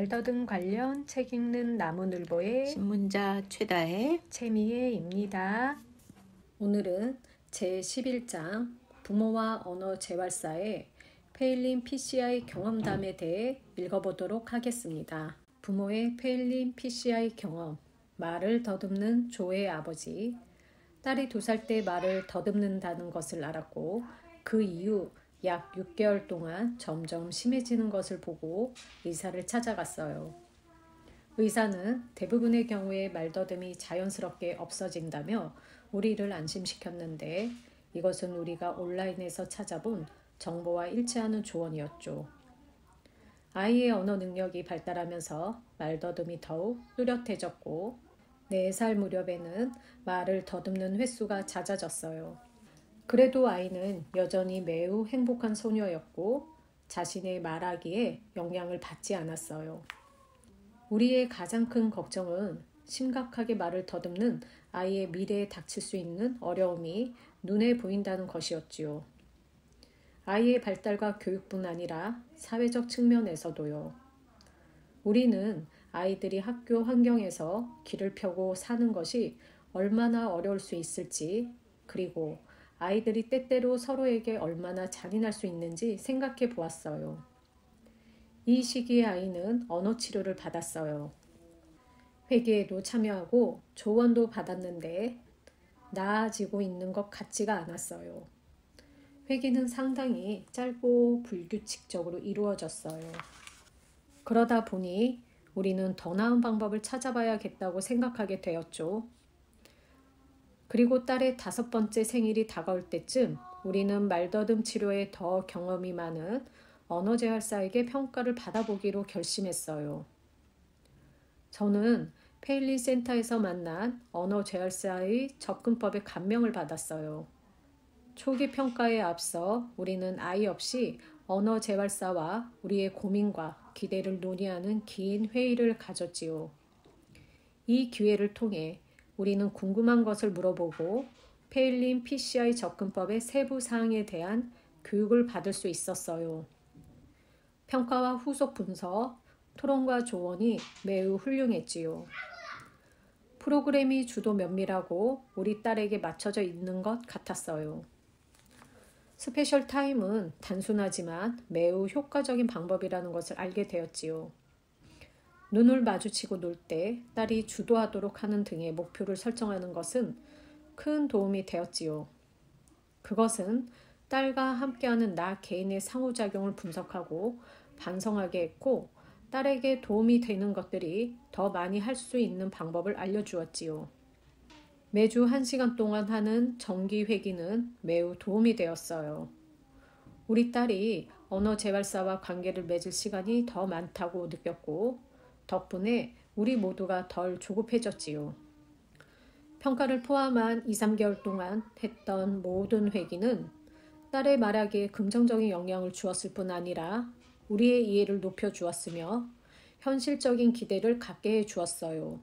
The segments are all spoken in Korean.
말더듬 관련 책 읽는 나무늘보의 신문자 최다혜 최미애입니다. 오늘은 제11장 부모와 언어 재활사의 페일린 PCI 경험담에 대해 읽어보도록 하겠습니다. 부모의 페일린 PCI 경험, 말을 더듬는 조의 아버지. 딸이 2살 때 말을 더듬는다는 것을 알았고 그 이후 약 6개월 동안 점점 심해지는 것을 보고 의사를 찾아갔어요. 의사는 대부분의 경우에 말더듬이 자연스럽게 없어진다며 우리를 안심시켰는데 이것은 우리가 온라인에서 찾아본 정보와 일치하는 조언이었죠. 아이의 언어 능력이 발달하면서 말더듬이 더욱 뚜렷해졌고 4살 무렵에는 말을 더듬는 횟수가 잦아졌어요. 그래도 아이는 여전히 매우 행복한 소녀였고 자신의 말하기에 영향을 받지 않았어요. 우리의 가장 큰 걱정은 심각하게 말을 더듬는 아이의 미래에 닥칠 수 있는 어려움이 눈에 보인다는 것이었지요. 아이의 발달과 교육뿐 아니라 사회적 측면에서도요. 우리는 아이들이 학교 환경에서 길을 펴고 사는 것이 얼마나 어려울 수 있을지, 그리고 아이들이 때때로 서로에게 얼마나 잔인할 수 있는지 생각해 보았어요. 이 시기에 아이는 언어 치료를 받았어요. 회계에도 참여하고 조언도 받았는데 나아지고 있는 것 같지가 않았어요. 회계는 상당히 짧고 불규칙적으로 이루어졌어요. 그러다 보니 우리는 더 나은 방법을 찾아봐야겠다고 생각하게 되었죠. 그리고 딸의 5번째 생일이 다가올 때쯤 우리는 말더듬 치료에 더 경험이 많은 언어재활사에게 평가를 받아보기로 결심했어요. 저는 페일린 센터에서 만난 언어재활사의 접근법에 감명을 받았어요. 초기 평가에 앞서 우리는 아이 없이 언어재활사와 우리의 고민과 기대를 논의하는 긴 회의를 가졌지요. 이 기회를 통해 우리는 궁금한 것을 물어보고 페일린 PCI 접근법의 세부 사항에 대한 교육을 받을 수 있었어요. 평가와 후속 분석, 토론과 조언이 매우 훌륭했지요. 프로그램이 주도 면밀하고 우리 딸에게 맞춰져 있는 것 같았어요. 스페셜 타임은 단순하지만 매우 효과적인 방법이라는 것을 알게 되었지요. 눈을 마주치고 놀 때 딸이 주도하도록 하는 등의 목표를 설정하는 것은 큰 도움이 되었지요. 그것은 딸과 함께하는 나 개인의 상호작용을 분석하고 반성하게 했고 딸에게 도움이 되는 것들이 더 많이 할 수 있는 방법을 알려주었지요. 매주 1시간 동안 하는 정기 회기는 매우 도움이 되었어요. 우리 딸이 언어재활사와 관계를 맺을 시간이 더 많다고 느꼈고 덕분에 우리 모두가 덜 조급해졌지요. 평가를 포함한 2-3개월 동안 했던 모든 회기는 딸의 말하기에 긍정적인 영향을 주었을 뿐 아니라 우리의 이해를 높여주었으며 현실적인 기대를 갖게 해주었어요.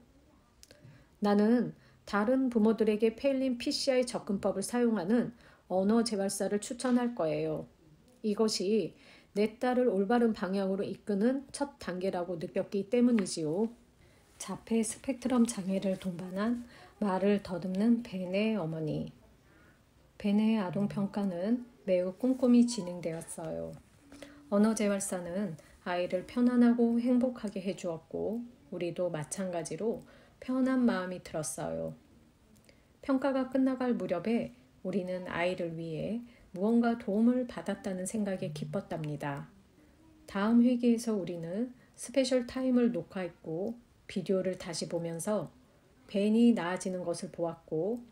나는 다른 부모들에게 페일린 PCI 접근법을 사용하는 언어재활사를 추천할 거예요. 이것이 내 딸을 올바른 방향으로 이끄는 첫 단계라고 느꼈기 때문이지요. 자폐 스펙트럼 장애를 동반한 말을 더듬는 벤의 어머니. 벤의 아동평가는 매우 꼼꼼히 진행되었어요. 언어재활사는 아이를 편안하고 행복하게 해주었고 우리도 마찬가지로 편한 마음이 들었어요. 평가가 끝나갈 무렵에 우리는 아이를 위해 무언가 도움을 받았다는 생각에 기뻤답니다. 다음 회기에서 우리는 스페셜 타임을 녹화했고 비디오를 다시 보면서 벤이 나아지는 것을 보았고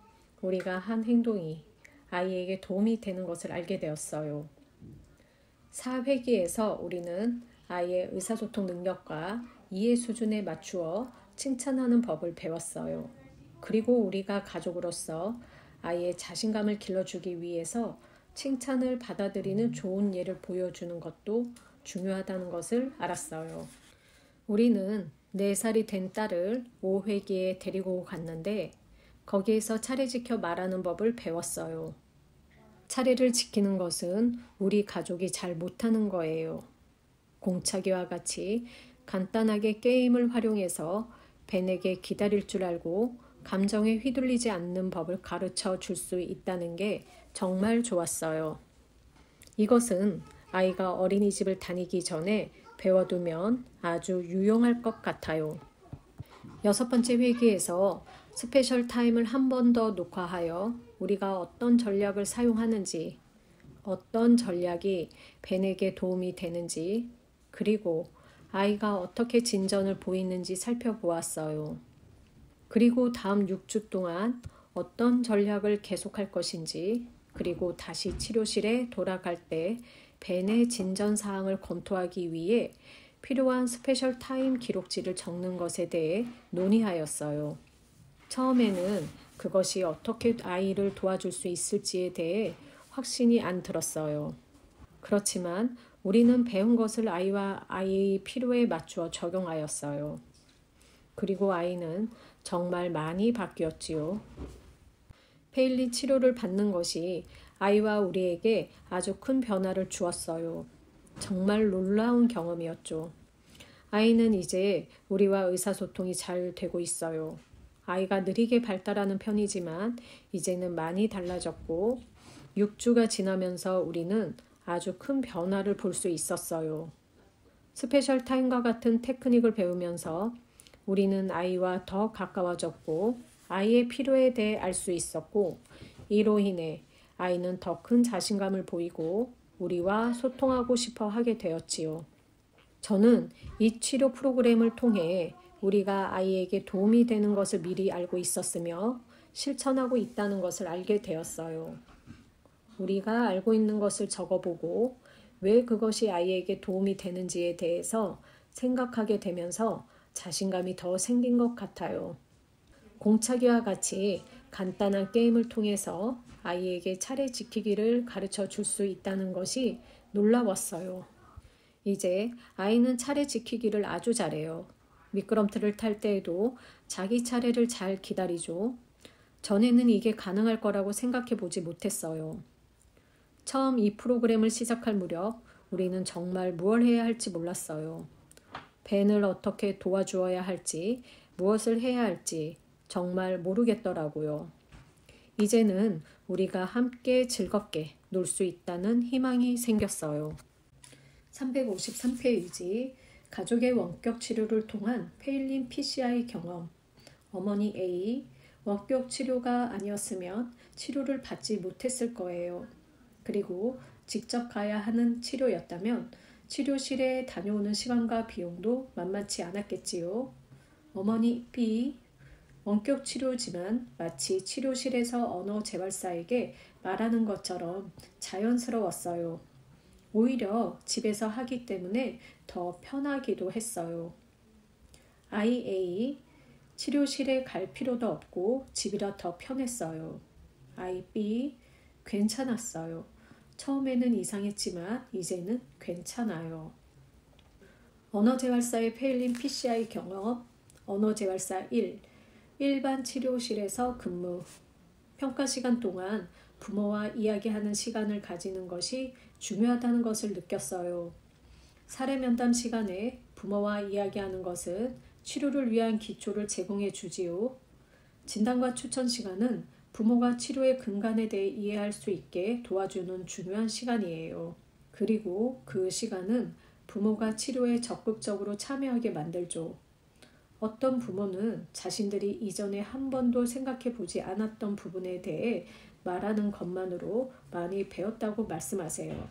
우리가 한 행동이 아이에게 도움이 되는 것을 알게 되었어요. 4회기에서 우리는 아이의 의사소통 능력과 이해 수준에 맞추어 칭찬하는 법을 배웠어요. 그리고 우리가 가족으로서 아이의 자신감을 길러주기 위해서 칭찬을 받아들이는 좋은 예를 보여주는 것도 중요하다는 것을 알았어요. 우리는 4살이 된 딸을 5회기에 데리고 갔는데 거기에서 차례 지켜 말하는 법을 배웠어요. 차례를 지키는 것은 우리 가족이 잘 못하는 거예요. 공차기와 같이 간단하게 게임을 활용해서 벤에게 기다릴 줄 알고 감정에 휘둘리지 않는 법을 가르쳐 줄 수 있다는 게 정말 좋았어요. 이것은 아이가 어린이집을 다니기 전에 배워두면 아주 유용할 것 같아요. 6번째 회기에서 스페셜 타임을 한 번 더 녹화하여 우리가 어떤 전략을 사용하는지, 어떤 전략이 벤에게 도움이 되는지, 그리고 아이가 어떻게 진전을 보이는지 살펴보았어요. 그리고 다음 6주 동안 어떤 전략을 계속할 것인지, 그리고 다시 치료실에 돌아갈 때 벤의 진전 사항을 검토하기 위해 필요한 스페셜 타임 기록지를 적는 것에 대해 논의하였어요. 처음에는 그것이 어떻게 아이를 도와줄 수 있을지에 대해 확신이 안 들었어요. 그렇지만 우리는 배운 것을 아이와 아이의 필요에 맞추어 적용하였어요. 그리고 아이는 정말 많이 바뀌었지요. 페일린 치료를 받는 것이 아이와 우리에게 아주 큰 변화를 주었어요. 정말 놀라운 경험이었죠. 아이는 이제 우리와 의사소통이 잘 되고 있어요. 아이가 느리게 발달하는 편이지만 이제는 많이 달라졌고 6주가 지나면서 우리는 아주 큰 변화를 볼 수 있었어요. 스페셜 타임과 같은 테크닉을 배우면서 우리는 아이와 더 가까워졌고 아이의 필요에 대해 알 수 있었고 이로 인해 아이는 더 큰 자신감을 보이고 우리와 소통하고 싶어 하게 되었지요. 저는 이 치료 프로그램을 통해 우리가 아이에게 도움이 되는 것을 미리 알고 있었으며 실천하고 있다는 것을 알게 되었어요. 우리가 알고 있는 것을 적어보고 왜 그것이 아이에게 도움이 되는지에 대해서 생각하게 되면서 자신감이 더 생긴 것 같아요. 공차기와 같이 간단한 게임을 통해서 아이에게 차례 지키기를 가르쳐 줄 수 있다는 것이 놀라웠어요. 이제 아이는 차례 지키기를 아주 잘해요. 미끄럼틀을 탈 때에도 자기 차례를 잘 기다리죠. 전에는 이게 가능할 거라고 생각해 보지 못했어요. 처음 이 프로그램을 시작할 무렵 우리는 정말 무엇을 해야 할지 몰랐어요. 벤을 어떻게 도와주어야 할지, 무엇을 해야 할지 정말 모르겠더라고요. 이제는 우리가 함께 즐겁게 놀 수 있다는 희망이 생겼어요. 353페이지 가족의 원격 치료를 통한 페일린 PCI 경험. 어머니 A, 원격 치료가 아니었으면 치료를 받지 못했을 거예요. 그리고 직접 가야 하는 치료였다면 치료실에 다녀오는 시간과 비용도 만만치 않았겠지요. 어머니 B, 원격 치료지만 마치 치료실에서 언어 재활사에게 말하는 것처럼 자연스러웠어요. 오히려 집에서 하기 때문에 더 편하기도 했어요. IA, 치료실에 갈 필요도 없고 집이라 더 편했어요. IB, 괜찮았어요. 처음에는 이상했지만 이제는 괜찮아요. 언어재활사의 페일린 PCI 경험, 언어재활사 1, 일반 치료실에서 근무. 평가 시간 동안 부모와 이야기하는 시간을 가지는 것이 중요하다는 것을 느꼈어요. 사례 면담 시간에 부모와 이야기하는 것은 치료를 위한 기초를 제공해 주지요. 진단과 추천 시간은 부모가 치료의 근간에 대해 이해할 수 있게 도와주는 중요한 시간이에요. 그리고 그 시간은 부모가 치료에 적극적으로 참여하게 만들죠. 어떤 부모는 자신들이 이전에 한 번도 생각해 보지 않았던 부분에 대해 말하는 것만으로 많이 배웠다고 말씀하세요.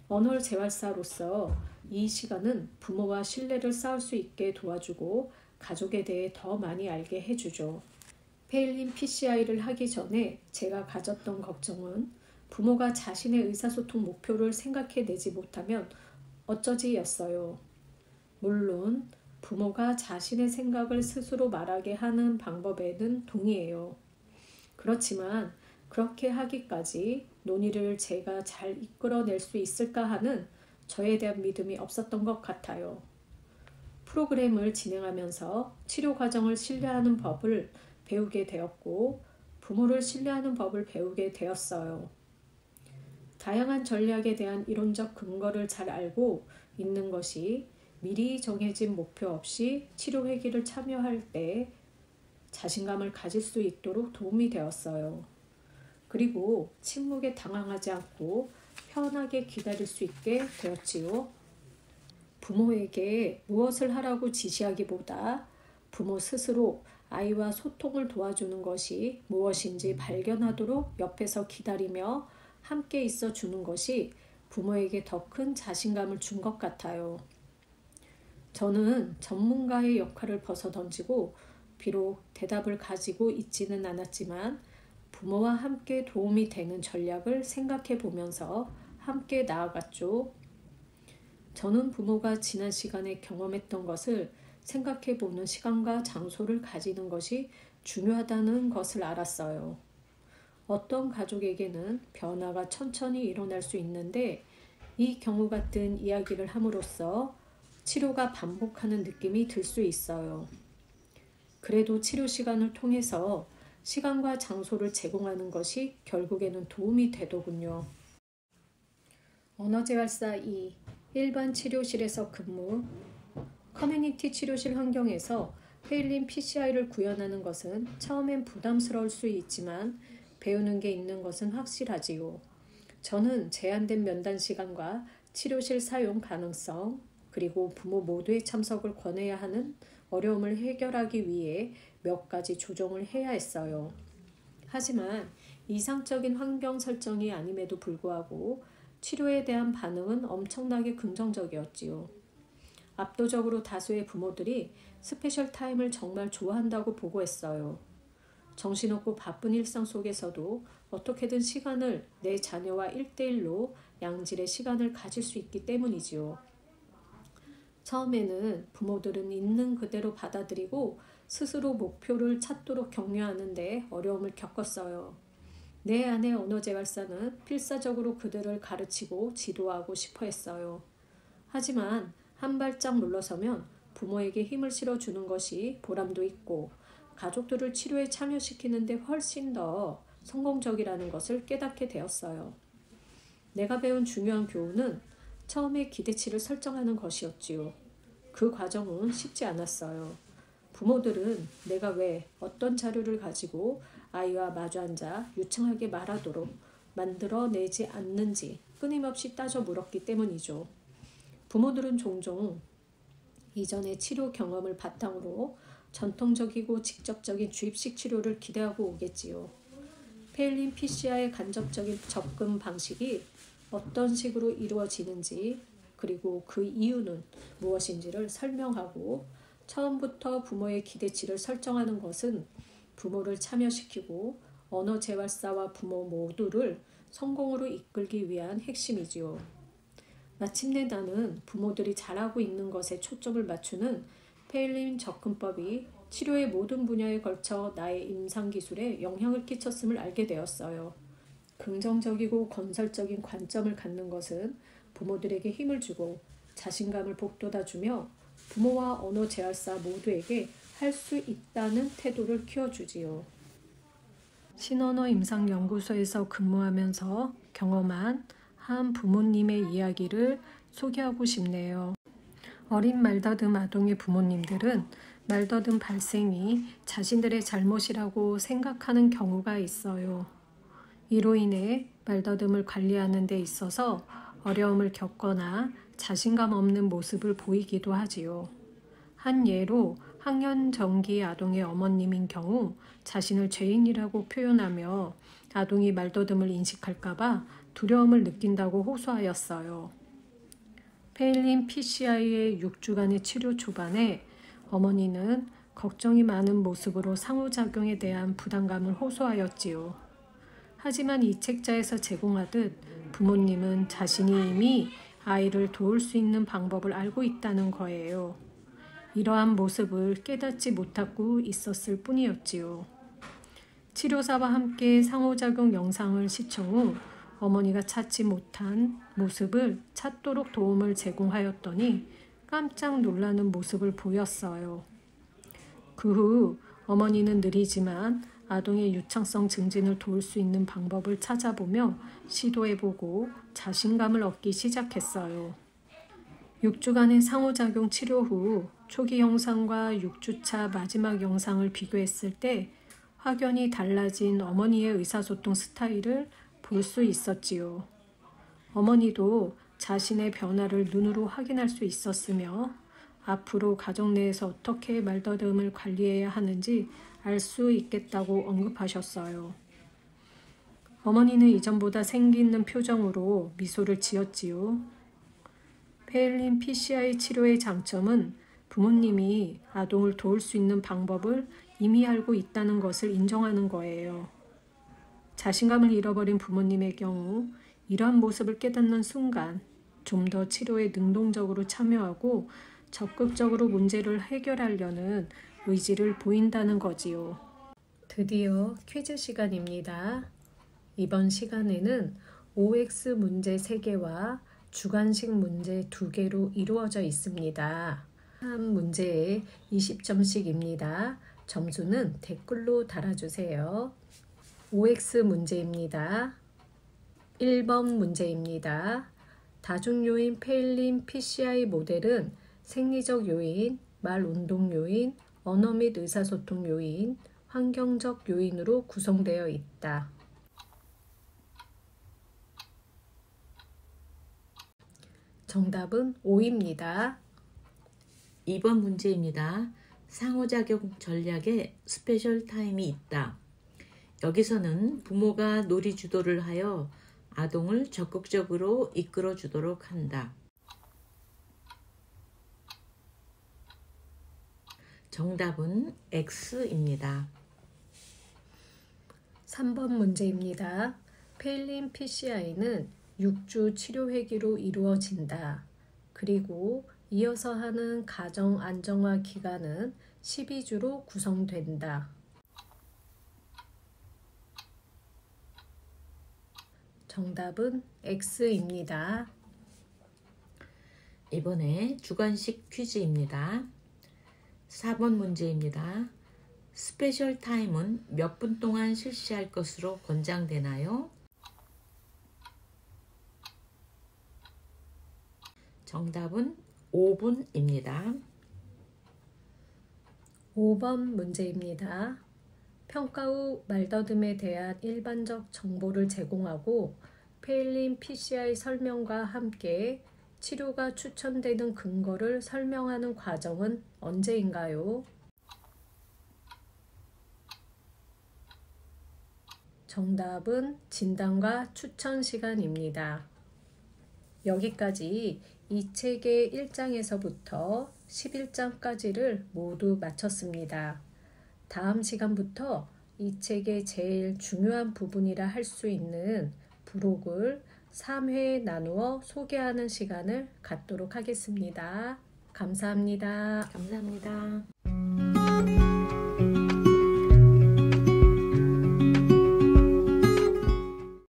언어 재활사로서 이 시간은 부모와 신뢰를 쌓을 수 있게 도와주고 가족에 대해 더 많이 알게 해주죠. 페일린 PCI를 하기 전에 제가 가졌던 걱정은 부모가 자신의 의사소통 목표를 생각해내지 못하면 어쩌지였어요. 물론 부모가 자신의 생각을 스스로 말하게 하는 방법에는 동의해요. 그렇지만 그렇게 하기까지 논의를 제가 잘 이끌어낼 수 있을까 하는 저에 대한 믿음이 없었던 것 같아요. 프로그램을 진행하면서 치료 과정을 신뢰하는 법을 배우게 되었고 부모를 신뢰하는 법을 배우게 되었어요. 다양한 전략에 대한 이론적 근거를 잘 알고 있는 것이 미리 정해진 목표 없이 치료 회기를 참여할 때 자신감을 가질 수 있도록 도움이 되었어요. 그리고 침묵에 당황하지 않고 편하게 기다릴 수 있게 되었지요. 부모에게 무엇을 하라고 지시하기보다 부모 스스로 아이와 소통을 도와주는 것이 무엇인지 발견하도록 옆에서 기다리며 함께 있어 주는 것이 부모에게 더 큰 자신감을 준 것 같아요. 저는 전문가의 역할을 벗어던지고 비록 대답을 가지고 있지는 않았지만 부모와 함께 도움이 되는 전략을 생각해 보면서 함께 나아갔죠. 저는 부모가 지난 시간에 경험했던 것을 생각해 보는 시간과 장소를 가지는 것이 중요하다는 것을 알았어요. 어떤 가족에게는 변화가 천천히 일어날 수 있는데 이 경우 같은 이야기를 함으로써 치료가 반복하는 느낌이 들 수 있어요. 그래도 치료 시간을 통해서 시간과 장소를 제공하는 것이 결국에는 도움이 되더군요. 언어재활사 2. 일반 치료실에서 근무. 커뮤니티 치료실 환경에서 페일린 PCI를 구현하는 것은 처음엔 부담스러울 수 있지만 배우는 게 있는 것은 확실하지요. 저는 제한된 면담 시간과 치료실 사용 가능성, 그리고 부모 모두의 참석을 권해야 하는 어려움을 해결하기 위해 몇 가지 조정을 해야 했어요. 하지만 이상적인 환경 설정이 아님에도 불구하고 치료에 대한 반응은 엄청나게 긍정적이었지요. 압도적으로 다수의 부모들이 스페셜 타임을 정말 좋아한다고 보고했어요. 정신없고 바쁜 일상 속에서도 어떻게든 시간을 내 자녀와 1대1로 양질의 시간을 가질 수 있기 때문이지요. 처음에는 부모들은 있는 그대로 받아들이고 스스로 목표를 찾도록 격려하는데 어려움을 겪었어요. 내 아내 언어재활사는 필사적으로 그들을 가르치고 지도하고 싶어 했어요. 하지만 한 발짝 물러서면 부모에게 힘을 실어주는 것이 보람도 있고 가족들을 치료에 참여시키는데 훨씬 더 성공적이라는 것을 깨닫게 되었어요. 내가 배운 중요한 교훈은 처음에 기대치를 설정하는 것이었지요. 그 과정은 쉽지 않았어요. 부모들은 내가 왜 어떤 자료를 가지고 아이와 마주 앉아 유창하게 말하도록 만들어내지 않는지 끊임없이 따져 물었기 때문이죠. 부모들은 종종 이전의 치료 경험을 바탕으로 전통적이고 직접적인 주입식 치료를 기대하고 오겠지요. 페일린 PCI의 간접적인 접근 방식이 어떤 식으로 이루어지는지 그리고 그 이유는 무엇인지를 설명하고 처음부터 부모의 기대치를 설정하는 것은 부모를 참여시키고 언어재활사와 부모 모두를 성공으로 이끌기 위한 핵심이지요. 마침내 나는 부모들이 잘하고 있는 것에 초점을 맞추는 페일린 접근법이 치료의 모든 분야에 걸쳐 나의 임상기술에 영향을 끼쳤음을 알게 되었어요. 긍정적이고 건설적인 관점을 갖는 것은 부모들에게 힘을 주고 자신감을 북돋아주며 부모와 언어재활사 모두에게 할 수 있다는 태도를 키워주지요. 신언어 임상연구소에서 근무하면서 경험한 한 부모님의 이야기를 소개하고 싶네요. 어린 말더듬 아동의 부모님들은 말더듬 발생이 자신들의 잘못이라고 생각하는 경우가 있어요. 이로 인해 말더듬을 관리하는 데 있어서 어려움을 겪거나 자신감 없는 모습을 보이기도 하지요. 한 예로 학년 전기 아동의 어머님인 경우 자신을 죄인이라고 표현하며 아동이 말더듬을 인식할까봐 두려움을 느낀다고 호소하였어요. 페일린 PCI의 6주간의 치료 초반에 어머니는 걱정이 많은 모습으로 상호작용에 대한 부담감을 호소하였지요. 하지만 이 책자에서 제공하듯 부모님은 자신이 이미 아이를 도울 수 있는 방법을 알고 있다는 거예요. 이러한 모습을 깨닫지 못하고 있었을 뿐이었지요. 치료사와 함께 상호작용 영상을 시청 후 어머니가 찾지 못한 모습을 찾도록 도움을 제공하였더니 깜짝 놀라는 모습을 보였어요. 그 후 어머니는 느리지만 아동의 유창성 증진을 도울 수 있는 방법을 찾아보며 시도해보고 자신감을 얻기 시작했어요. 6주간의 상호작용 치료 후 초기 영상과 6주차 마지막 영상을 비교했을 때 확연히 달라진 어머니의 의사소통 스타일을 볼 수 있었지요. 어머니도 자신의 변화를 눈으로 확인할 수 있었으며 앞으로 가정 내에서 어떻게 말더듬을 관리해야 하는지 알 수 있겠다고 언급하셨어요. 어머니는 이전보다 생기 있는 표정으로 미소를 지었지요. 페일린 PCI 치료의 장점은 부모님이 아동을 도울 수 있는 방법을 이미 알고 있다는 것을 인정하는 거예요. 자신감을 잃어버린 부모님의 경우 이러한 모습을 깨닫는 순간 좀 더 치료에 능동적으로 참여하고 적극적으로 문제를 해결하려는 의지를 보인다는 거지요. 드디어 퀴즈 시간입니다. 이번 시간에는 OX 문제 3개와 주관식 문제 2개로 이루어져 있습니다. 한 문제에 20점씩입니다. 점수는 댓글로 달아주세요. OX 문제입니다. 1번 문제입니다. 다중요인 페일린 PCI 모델은 생리적 요인, 말운동 요인, 언어 및 의사소통 요인, 환경적 요인으로 구성되어 있다. 정답은 O입니다. 2번 문제입니다. 상호작용 전략에 스페셜 타임이 있다. 여기서는 부모가 놀이 주도를 하여 아동을 적극적으로 이끌어 주도록 한다. 정답은 X입니다. 3번 문제입니다. 페일린 PCI는 6주 치료 회기로 이루어진다. 그리고 이어서 하는 가정 안정화 기간은 12주로 구성된다. 정답은 X입니다. 이번에 주관식 퀴즈입니다. 4번 문제입니다. 스페셜 타임은 몇 분 동안 실시할 것으로 권장되나요? 정답은 5분입니다. 5번 문제입니다. 평가 후 말더듬에 대한 일반적 정보를 제공하고 페일린 PCI 설명과 함께 치료가 추천되는 근거를 설명하는 과정은 언제인가요? 정답은 진단과 추천 시간입니다. 여기까지 이 책의 1장에서부터 11장까지를 모두 마쳤습니다. 다음 시간부터 이 책의 제일 중요한 부분이라 할 수 있는 부록을 3회에 나누어 소개하는 시간을 갖도록 하겠습니다. 감사합니다. 감사합니다.